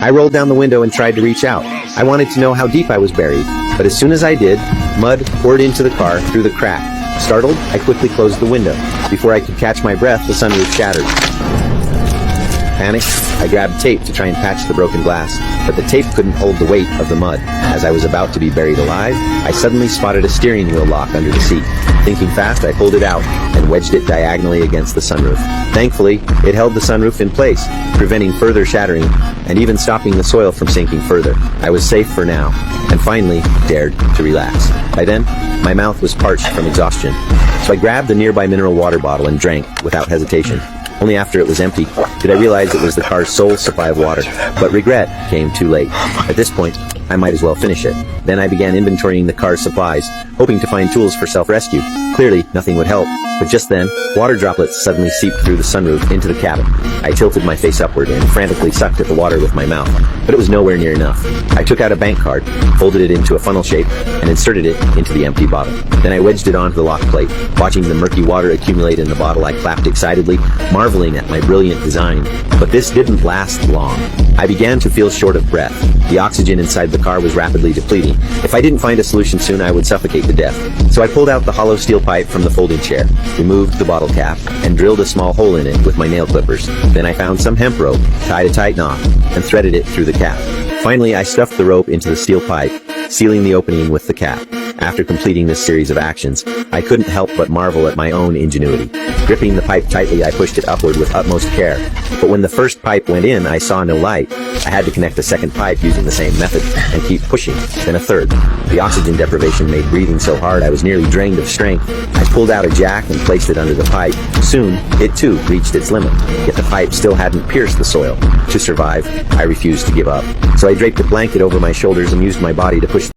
I rolled down the window and tried to reach out. I wanted to know how deep I was buried, but as soon as I did, mud poured into the car through the crack. Startled, I quickly closed the window. Before I could catch my breath, the sunroof shattered. Panicked, I grabbed tape to try and patch the broken glass, but the tape couldn't hold the weight of the mud. As I was about to be buried alive, I suddenly spotted a steering wheel lock under the seat. Thinking fast, I pulled it out and wedged it diagonally against the sunroof. Thankfully, it held the sunroof in place, preventing further shattering and even stopping the soil from sinking further. I was safe for now, and finally dared to relax. By then, my mouth was parched from exhaustion, so I grabbed the nearby mineral water bottle and drank without hesitation. Only after it was empty did I realize it was the car's sole supply of water, but regret came too late. At this point, I might as well finish it. Then I began inventorying the car's supplies, hoping to find tools for self-rescue. Clearly, nothing would help, but just then, water droplets suddenly seeped through the sunroof into the cabin. I tilted my face upward and frantically sucked at the water with my mouth, but it was nowhere near enough. I took out a bank card, folded it into a funnel shape, and inserted it into the empty bottle. Then I wedged it onto the lock plate. Watching the murky water accumulate in the bottle, I clapped excitedly, marveling at my brilliant design. But this didn't last long. I began to feel short of breath. The oxygen inside the car was rapidly depleting. If I didn't find a solution soon, I would suffocate to death. So I pulled out the hollow steel pipe from the folding chair, removed the bottle cap, and drilled a small hole in it with my nail clippers. Then I found some hemp rope, tied a tight knot, and threaded it through the cap. Finally, I stuffed the rope into the steel pipe, sealing the opening with the cap. After completing this series of actions, I couldn't help but marvel at my own ingenuity. Gripping the pipe tightly, I pushed it upward with utmost care. But when the first pipe went in, I saw no light. I had to connect a second pipe using the same method, and keep pushing, then a third. The oxygen deprivation made breathing so hard I was nearly drained of strength. I pulled out a jack and placed it under the pipe. Soon, it too reached its limit, yet the pipe still hadn't pierced the soil. To survive, I refused to give up. So I draped a blanket over my shoulders and used my body to push